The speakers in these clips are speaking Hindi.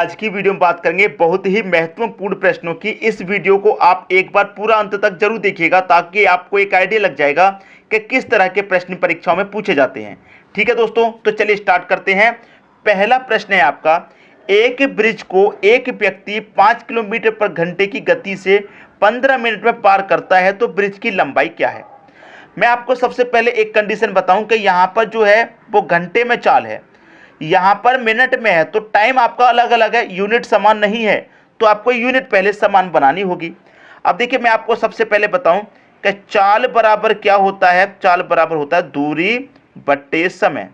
आज की वीडियो में बात करेंगे बहुत ही महत्वपूर्ण प्रश्नों की। इस वीडियो को आप एक बार पूरा अंत तक जरूर देखिएगा ताकि आपको एक आइडिया लग जाएगा कि किस तरह के प्रश्न परीक्षाओं में पूछे जाते हैं। ठीक है दोस्तों, तो चलिए स्टार्ट करते हैं। पहला प्रश्न है आपका, एक ब्रिज को एक व्यक्ति 5 किलोमीटर पर घंटे की गति से 15 मिनट में पार करता है तो ब्रिज की लंबाई क्या है। मैं आपको सबसे पहले एक कंडीशन बताऊं कि यहाँ पर जो है वो घंटे में चाल है, यहाँ पर मिनट में है, तो टाइम आपका अलग अलग है, यूनिट समान नहीं है, तो आपको यूनिट पहले समान बनानी होगी। अब देखिए मैं आपको सबसे पहले बताऊं कि चाल बराबर क्या होता है। चाल बराबर होता है दूरी बट्टे समय।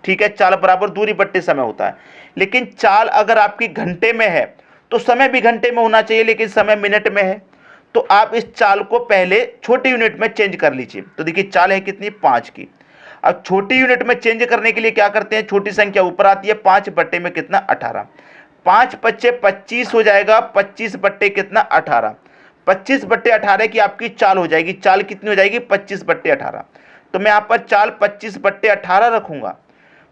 ठीक है, चाल बराबर दूरी बट्टे समय होता है। लेकिन चाल अगर आपकी घंटे में है तो समय भी घंटे में होना चाहिए, लेकिन समय मिनट में है, तो आप इस चाल को पहले छोटी यूनिट में चेंज कर लीजिए। तो देखिए चाल है कितनी, 5 की। अब छोटी यूनिट में चेंज करने के लिए क्या करते हैं, छोटी संख्या ऊपर आती है, 5 बट्टे में कितना, 18। 5 पच्चे 25 हो जाएगा, 25 बट्टे कितना, 18। 25 बट्टे 18 की आपकी चाल हो जाएगी। चाल कितनी हो जाएगी, 25 बट्टे 18। तो मैं यहाँ पर चाल 25 बट्टे 18 रखूंगा,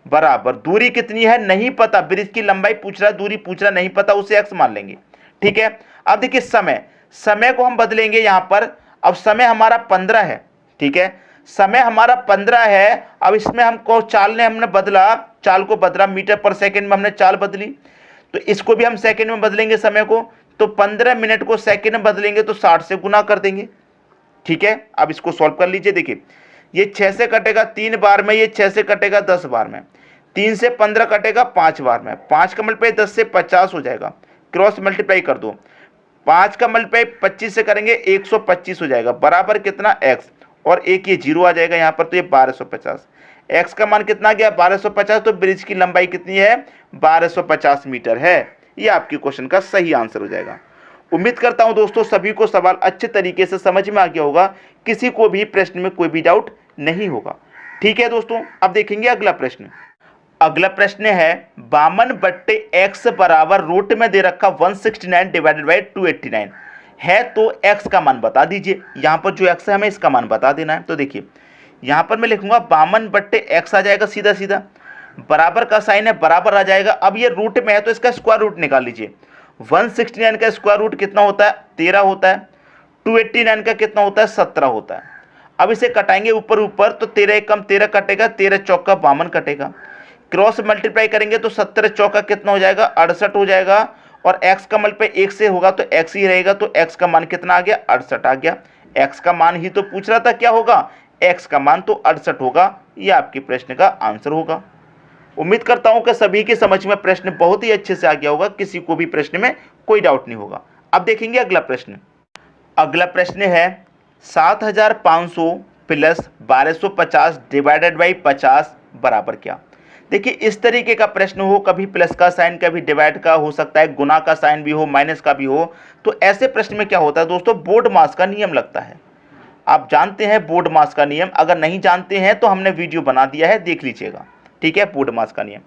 बराबर दूरी कितनी है नहीं पता, ब्रिज की लंबाई पूछ रहा है, दूरी पूछ रहा नहीं पता, उसे x मान लेंगे। ठीक है, अब देखिए समय को हम बदलेंगे यहाँ पर। अब समय हमारा 15 है। ठीक है, समय हमारा 15 है। अब इसमें हमको हमने बदला, चाल को बदला, मीटर पर सेकंड में हमने चाल बदली, तो इसको भी हम सेकंड में बदलेंगे समय को। तो 15 मिनट को सेकंड में बदलेंगे तो 60 से गुना कर देंगे। ठीक है, अब इसको सॉल्व कर लीजिए। देखिए ये 6 से कटेगा 3 बार में, ये 6 से कटेगा 10 बार में, 3 से 15 कटेगा 5 बार में, 5 का मल्टीप्लाई 10 से 50 हो जाएगा, क्रॉस मल्टीप्लाई कर दो, 5 का मल्टीप्लाई 25 से करेंगे 125 हो जाएगा, बराबर कितना x, और एक ये जीरो आ जाएगा यहाँ पर, तो ये 1250। x का मान कितना गया, 1250। तो ब्रिज की लंबाई कितनी है, 1250 मीटर है। ये आपकी क्वेश्चन का सही आंसर हो जाएगा। उम्मीद करता हूं दोस्तों सभी को सवाल अच्छे तरीके से समझ में आ गया होगा, किसी को भी प्रश्न में कोई भी डाउट नहीं होगा। ठीक है दोस्तों, अब देखेंगे अगला प्रश्न। अगला प्रश्न है 52 बट्टे x बराबर रूट में दे रखा 169 डिवाइडेड बाई 289 है, तो x का मान बता दीजिए। यहाँ पर जो x है हमें इसका मान बता देना है। तो देखिए यहाँ पर मैं लिखूंगा 52 बट्टे x आ जाएगा, सीधा सीधा बराबर का साइन है, बराबर आ जाएगा। अब ये रूट में है तो इसका स्क्वायर रूट निकाल लीजिए। 169 का स्क्वायर रूट कितना होता है, 13 होता है। 289 का कितना होता है, 17 होता है। अब इसे कटाएंगे ऊपर ऊपर, तो 13 कम 13 कटेगा, 13 चौका 52 कटेगा, क्रॉस मल्टीप्लाई करेंगे तो 17 चौका कितना हो जाएगा, 68 हो जाएगा, और x का मल्टीप्लाई 1 से होगा तो x ही रहेगा, तो x का मान कितना आ गया, 68 आ गया। x का मान ही तो पूछ रहा था, क्या होगा, x का मान तो 68 होगा। ये आपके प्रश्न का आंसर होगा। उम्मीद करता हूं कि सभी की समझ में प्रश्न बहुत ही अच्छे से आ गया होगा, किसी को भी प्रश्न में कोई डाउट नहीं होगा। अब देखेंगे अगला प्रश्न। अगला प्रश्न है 7500 प्लस 1250 डिवाइडेड बाई 50 बराबर क्या। देखिए इस तरीके का प्रश्न हो, कभी प्लस का साइन, कभी डिवाइड का हो सकता है, गुना का साइन भी हो, माइनस का भी हो, तो ऐसे प्रश्न में क्या होता है दोस्तों, बोर्ड मास का नियम लगता है। आप जानते हैं बोर्ड मास का नियम, अगर नहीं जानते हैं तो हमने वीडियो बना दिया है, देख लीजिएगा। ठीक है, बोर्ड मास का नियम।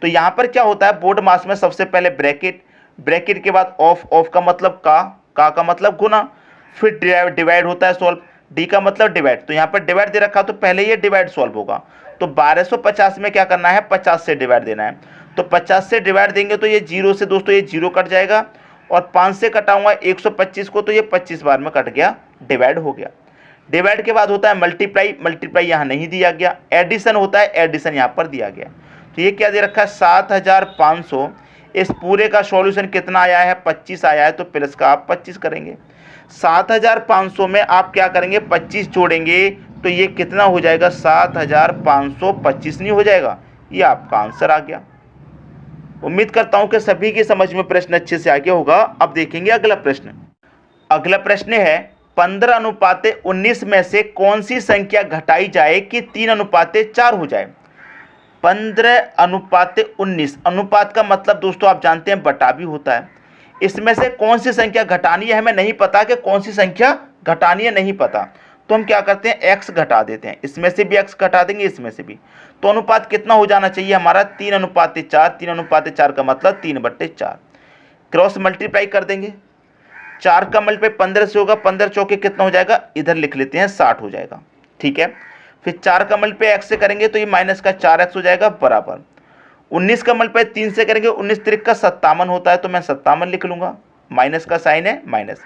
तो यहाँ पर क्या होता है, बोर्ड मास में सबसे पहले ब्रैकेट, ब्रैकेट के बाद ऑफ, ऑफ का मतलब का मतलब गुना, फिर डिवाइड होता है सॉल्व, डी का मतलब डिवाइड। तो यहाँ पर डिवाइड दे रखा तो पहले ये डिवाइड सॉल्व होगा। तो 1250 में क्या करना है, 50 से डिवाइड देना है। तो 50 से डिवाइड देंगे तो ये जीरो से दोस्तों ये जीरो कट जाएगा, और 5 से कटाऊंगा 125 को, तो ये 25 बार में कट गया, डिवाइड हो गया। डिवाइड के बाद होता है मल्टीप्लाई, मल्टीप्लाई यहाँ नहीं दिया गया, एडिशन होता है, एडिशन यहाँ पर दिया गया। तो ये क्या दे रखा है, 7500। इस पूरे का सॉल्यूशन कितना आया है, 25 आया है, तो प्लस का आप 25 करेंगे। 7500 में आप क्या करेंगे, 25 जोड़ेंगे, तो ये कितना हो जाएगा, 7525 नहीं हो जाएगा। ये आपका आंसर आ गया। उम्मीद करता हूं कि सभी की समझ में प्रश्न अच्छे से आ गया होगा। अब देखेंगे अगला प्रश्न। अगला प्रश्न है 15:19 में से कौन सी संख्या घटाई जाए कि 3:4 हो जाए। 15:19, अनुपात का मतलब दोस्तों आप जानते हैं बटा भी होता है। इसमें से कौन सी संख्या घटानी है, हमें नहीं पता कि कौन सी संख्या घटानी है, नहीं पता, तो हम क्या करते हैं, x घटा देते हैं। इसमें से भी x घटा देंगे, इसमें से भी। तो अनुपात कितना हो जाना चाहिए हमारा, 3:4। 3:4 का मतलब 3/4, क्रॉस मल्टीप्लाई कर देंगे। 4 का मल्टीप्लाई 15 से होगा, 15 चौके कितना हो जाएगा, इधर लिख लेते हैं, 60 हो जाएगा। ठीक है, फिर 4 का मल्टीप्लाई x से करेंगे तो ये माइनस का 4x हो जाएगा, बराबर 19 का मल्टीप्लाई 3 से करेंगे, 19 तिरिक का 57 होता है, तो मैं 57 लिख लूंगा, माइनस का साइन है माइनस।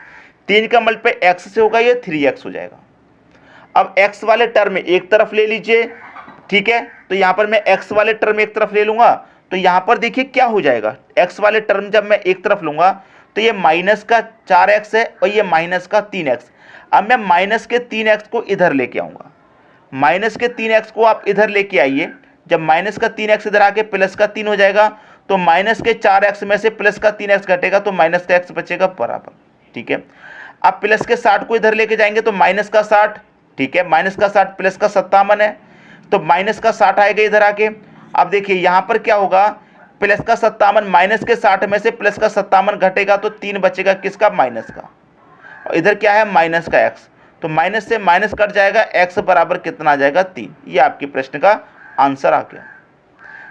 3 का मल्टीप्लाई x से होगा, ये 3x हो जाएगा। अब x वाले टर्म में एक तरफ ले लीजिए, ठीक है, तो यहां पर मैं x वाले टर्म एक तरफ ले लूंगा, तो यहां पर देखिए क्या हो जाएगा, x वाले टर्म जब मैं एक तरफ लूंगा तो ये माइनस का 4x है और ये माइनस का 3x। अब मैं माइनस के 3x को इधर लेके आऊंगा, माइनस के 3x को आप इधर लेके आइए, जब माइनस का 3x इधर आके प्लस का 3 हो जाएगा, तो माइनस के 4x में से प्लस का 3x घटेगा, तो माइनस का x बचेगा बराबर, ठीक है। अब प्लस के 60 को इधर लेके जाएंगे तो माइनस का 60, ठीक है, माइनस का 60 प्लस का 57 है, तो माइनस का 60 आएगा इधर आके। अब देखिए यहां पर क्या होगा, प्लस का 57 माइनस के 60 में से प्लस का 57 घटेगा, तो 3 बचेगा किसका, माइनस का, और इधर क्या है, माइनस का x, तो माइनस से माइनस कट जाएगा, x बराबर कितना आ जाएगा, 3। ये आपके प्रश्न का आंसर आ गया।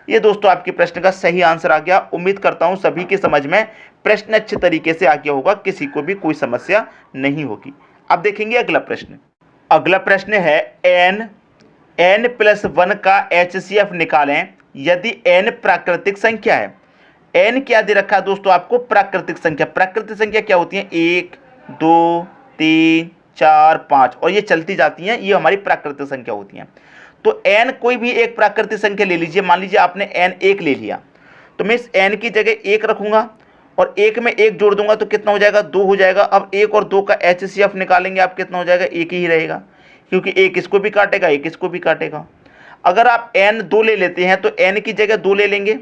ये दोस्तों आपके प्रश्न का सही आंसर आ गया। उम्मीद करता हूं सभी की समझ में प्रश्न अच्छे तरीके से आ गया होगा, किसी को भी कोई समस्या नहीं होगी। अब देखेंगे अगला प्रश्न। अगला प्रश्न है n+1 का HCF निकालें यदि n प्राकृतिक संख्या है। n क्या दे रखा है दोस्तों आपको, प्राकृतिक संख्या। प्राकृतिक संख्या क्या होती है, 1 2 3 4 5 और ये चलती जाती हैं, ये हमारी प्राकृतिक संख्या होती हैं। तो n कोई भी एक प्राकृतिक संख्या ले लीजिए, मान लीजिए आपने n 1 ले लिया, तो मैं इस n की जगह 1 रखूंगा और 1 में 1 जोड़ दूंगा तो कितना हो जाएगा, 2 हो जाएगा। अब 1 और 2 का HCF निकालेंगे आप, कितना हो जाएगा, 1 ही रहेगा, क्योंकि 1 इसको भी काटेगा 1 इसको भी काटेगा। अगर आप n 2 ले लेते हैं तो n की जगह 2 ले लेंगे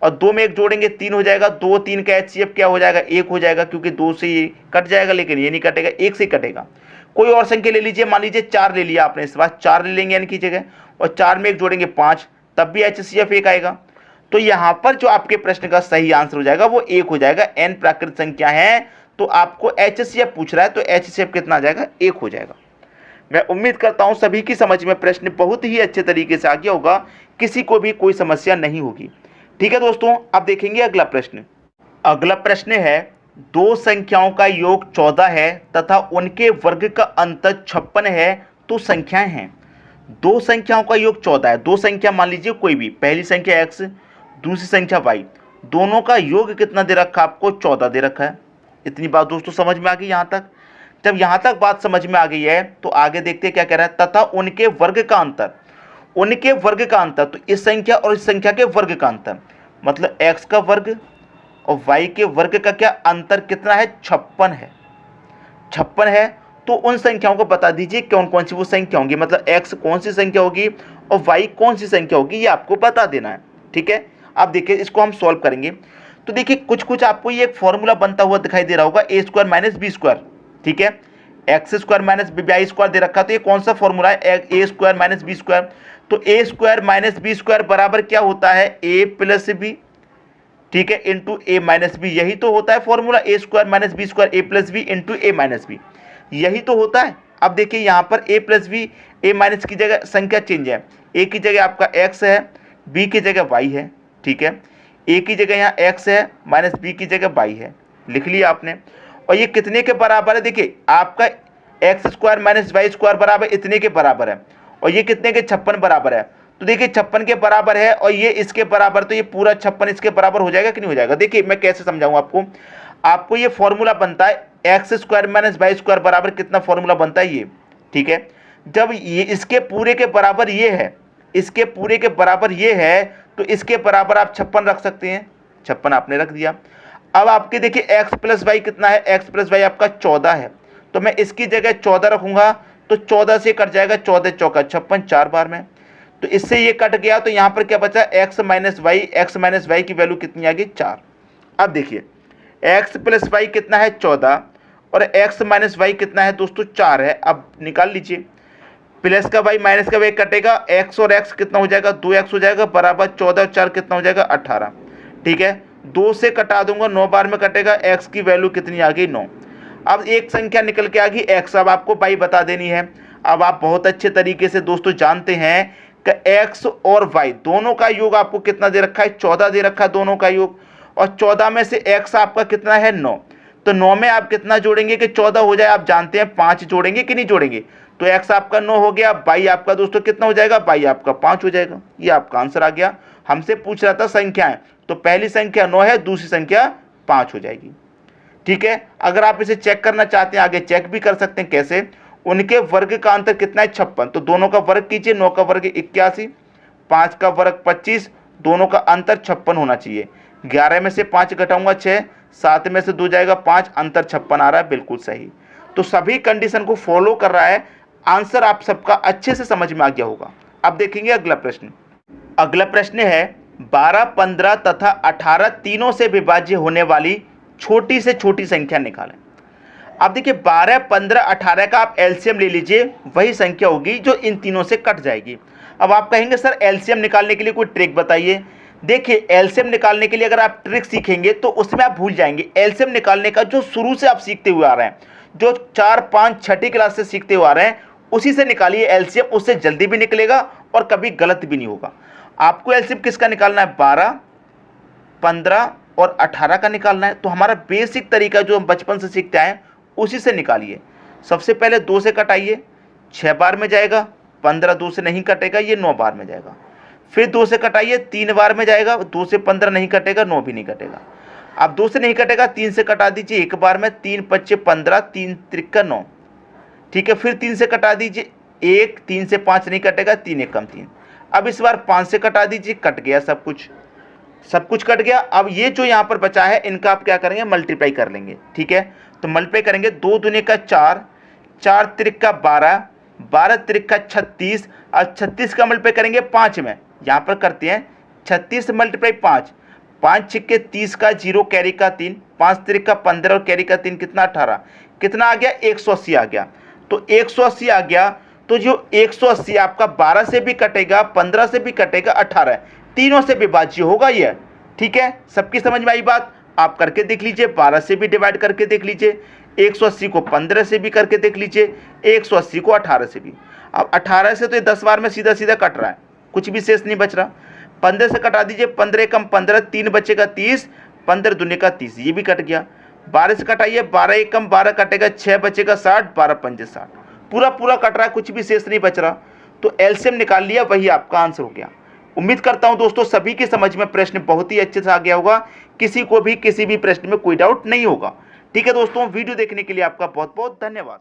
और 2 में 1 जोड़ेंगे 3 हो जाएगा, 2 3 का HCF क्या हो जाएगा, 1 हो जाएगा, क्योंकि 2 से ये कट जाएगा, लेकिन ये नहीं कटेगा, 1 से कटेगा। कोई और संख्या ले लीजिए, मान लीजिए 4 ले लिया आपने, इस बार 4 ले लेंगे n की जगह और 4 में 1 जोड़ेंगे 5, तब भी HCF 1 आएगा। तो यहां पर जो आपके प्रश्न का सही आंसर हो जाएगा वो 1 हो जाएगा। n प्राकृतिक संख्या है तो आपको HCF पूछ रहा है, तो HCF कितना आ जाएगा, 1 हो जाएगा। मैं उम्मीद करता हूं सभी की समझ में प्रश्न बहुत ही अच्छे तरीके से आ गया होगा, किसी को भी कोई समस्या नहीं होगी। ठीक है दोस्तों, अब देखेंगे अगला प्रश्न। अगला प्रश्न है, दो संख्याओं का योग 14 है तथा उनके वर्ग का अंतर 56 है, तो संख्याएं हैं। दो संख्याओं का योग 14 है, दो संख्या मान लीजिए कोई भी, पहली संख्या x दूसरी संख्या y, दोनों का योग कितना दे रखा है आपको, 14 दे रखा है। इतनी बात दोस्तों समझ में आ गई यहाँ तक। जब यहाँ तक बात समझ में आ गई है तो आगे देखते हैं क्या कह रहा है, तथा उनके वर्ग का अंतर। उनके वर्ग का अंतर, तो इस संख्या और इस संख्या के वर्ग का अंतर, मतलब x का वर्ग और y के वर्ग का क्या अंतर कितना है, 56 है। 56 है, तो उन संख्याओं को बता दीजिए कौन कौन सी वो संख्या होंगी, मतलब x कौन सी संख्या होगी और y कौन सी संख्या होगी, ये आपको बता देना है। ठीक है, अब देखिए इसको हम सॉल्व करेंगे। तो देखिए कुछ कुछ आपको ये एक फॉर्मूला बनता हुआ दिखाई दे रहा होगा, a square minus B square. ठीक है, x square minus Y square दे रखा है, तो ये कौन सा फॉर्मूला है, A square minus B square. तो A square minus B square बराबर क्या होता है, ए प्लस बी, ठीक है, इंटू ए माइनस बी। यही तो होता है फॉर्मूला, ए स्क्वायर माइनस बी स्क्वायर, ए प्लस बी इंटू ए माइनस बी, यही तो होता है। अब देखिए यहाँ पर ए प्लस बी, ए माइनस की जगह संख्या चेंज है, ए की जगह आपका एक्स है, बी की जगह वाई है। ठीक है, ए की जगह यहाँ एक्स है, माइनस बी की जगह वाई है, लिख लिया आपने। और ये कितने के बराबर है, देखिए आपका x square minus Y square बराबर इतने के बराबर है, और ये कितने के, 56 बराबर है। तो देखिए 56 के बराबर है और ये इसके बराबर, तो ये पूरा 56 इसके बराबर हो जाएगा कि नहीं हो जाएगा। देखिए मैं कैसे समझाऊं आपको, आपको ये फॉर्मूला बनता है x square minus Y square बराबर कितना फॉर्मूला बनता है ये। ठीक है, जब ये इसके पूरे के बराबर ये है, इसके पूरे के बराबर ये है, तो इसके बराबर आप 56 रख सकते हैं, 56 आपने रख दिया। अब आपके देखिए x प्लस वाई कितना है, x प्लस वाई आपका 14 है, तो मैं इसकी जगह 14 रखूंगा, तो 14 से कट जाएगा, 14 चौका 56, 4 बार में, तो इससे ये कट गया। तो यहाँ पर क्या बचा, x माइनस वाई की वैल्यू कितनी आ गई, 4। अब देखिए x प्लस वाई कितना है, 14, और x माइनस वाई कितना है दोस्तों, 4 है। अब निकाल लीजिए, प्लस का वाई माइनस का वाई कटेगा, x और x कितना हो जाएगा, 2x हो जाएगा, बराबर 14 और 4 कितना हो जाएगा, 18। ठीक है, 2 से कटा दूंगा, 9 बार में कटेगा, x की वैल्यू कितनी आ गई, 9। अब एक संख्या निकल के आ गई x, अब आपको y बता देनी है। अब आप बहुत अच्छे तरीके से दोस्तों जानते हैं कि x और y दोनों का योग आपको कितना दे रखा है, 14 दे रखा है दोनों का योग, और 14 में से x आपका कितना है, 9। तो 9 में आप कितना जोड़ेंगे कि 14 हो जाए, आप जानते हैं 5 जोड़ेंगे कि नहीं जोड़ेंगे, तो x आपका 9 हो गया, y आपका दोस्तों कितना हो जाएगा, y आपका 5 हो जाएगा। ये आपका आंसर आ गया। हमसे पूछ रहा था संख्याएं, तो पहली संख्या 9 है, दूसरी संख्या 5 हो जाएगी। ठीक है, अगर आप इसे चेक करना चाहते हैं आगे चेक भी कर सकते हैं। कैसे? उनके वर्ग का अंतर कितना है? 56। तो दोनों का वर्ग कीजिए, 9 का वर्ग 81, 5 का वर्ग 25, दोनों का अंतर 56 होना चाहिए। 11 में से 5 घटाऊंगा 6, 7 में से 2 जाएगा 5, अंतर 56 आ रहा है, बिल्कुल सही। तो सभी कंडीशन को फॉलो कर रहा है, आंसर आप सबका अच्छे से समझ में आ गया होगा। अब देखेंगे अगला प्रश्न। अगला प्रश्न है 12, 15 तथा 18 तीनों से विभाज्य होने वाली छोटी से छोटी संख्या निकालें। अब देखिए 12, 15, 18 का आप एलसीएम ले लीजिए, वही संख्या होगी जो इन तीनों से कट जाएगी। अब आप कहेंगे सर एलसीएम निकालने के लिए कोई ट्रिक बताइए। देखिए एलसीएम निकालने के लिए अगर आप ट्रिक सीखेंगे तो उसमें आप भूल जाएंगे। एलसीएम निकालने का जो शुरू से आप सीखते हुए आ रहे हैं, जो 4, 5, 6ठी क्लास से सीखते हुए आ रहे हैं, उसी से निकालिए एलसीएम, उससे जल्दी भी निकलेगा और कभी गलत भी नहीं होगा। आपको एलसीएम किसका निकालना है? 12, 15 और 18 का निकालना है। तो हमारा बेसिक तरीका जो हम बचपन से सीखते आए उसी से निकालिए। सबसे पहले 2 से कटाइए, 6 बार में जाएगा, 15 2 से नहीं कटेगा, ये 9 बार में जाएगा। फिर 2 से कटाइए, 3 बार में जाएगा, 2 से 15 नहीं कटेगा, 9 भी नहीं कटेगा। अब 2 से नहीं कटेगा, 3 से कटा दीजिए 1 बार में, 3 5 15, 3 त्रिका 9। ठीक है, फिर 3 से कटा दीजिए 1, 3 से 5 नहीं कटेगा, 3 1 कम 3। अब इस बार 5 से कटा दीजिए, कट गया सब कुछ कट गया। अब ये जो यहाँ पर बचा है इनका आप क्या करेंगे? मल्टीप्लाई कर लेंगे। ठीक है, तो मल्टीप्लाई करेंगे, 2 दूनी का 4, 4 त्रिका 12, 12 त्रिका 36, और 36 का मल्टीप्लाई करेंगे 5 में। यहाँ पर करते हैं 36 मल्टीप्लाई 5, 5 छिक्के 30 का 0 कैरी का 3, 5 त्रिका 15 और कैरी का 3 कितना? 18। कितना आ गया? 180 आ गया। तो 180 आ गया, तो जो 180 आपका 12 से भी कटेगा, 15 से भी कटेगा, 18 तीनों से विभाज्य होगा ये। ठीक है, सबकी समझ में आई बात? आप करके देख लीजिए, 12 से भी डिवाइड करके देख लीजिए, 180 को 15 से भी करके देख लीजिए, 180 को 18 से भी। अब 18 से तो ये 10 बार में सीधा सीधा कट रहा है, कुछ भी शेष नहीं बच रहा। 15 से कटा दीजिए, 15 कम 15, 3 बचेगा 30, 15 दूनी का 30, ये भी कट गया। 12 से कटाइए, 12 1 कम 12 कटेगा, 6 बचेगा 60, 12 5 60, पूरा कट रहा है, कुछ भी शेष नहीं बच रहा। तो एलसीएम निकाल लिया, वही आपका आंसर हो गया। उम्मीद करता हूं दोस्तों सभी की समझ में प्रश्न बहुत ही अच्छे से आ गया होगा, किसी को भी किसी भी प्रश्न में कोई डाउट नहीं होगा। ठीक है दोस्तों, वीडियो देखने के लिए आपका बहुत बहुत धन्यवाद।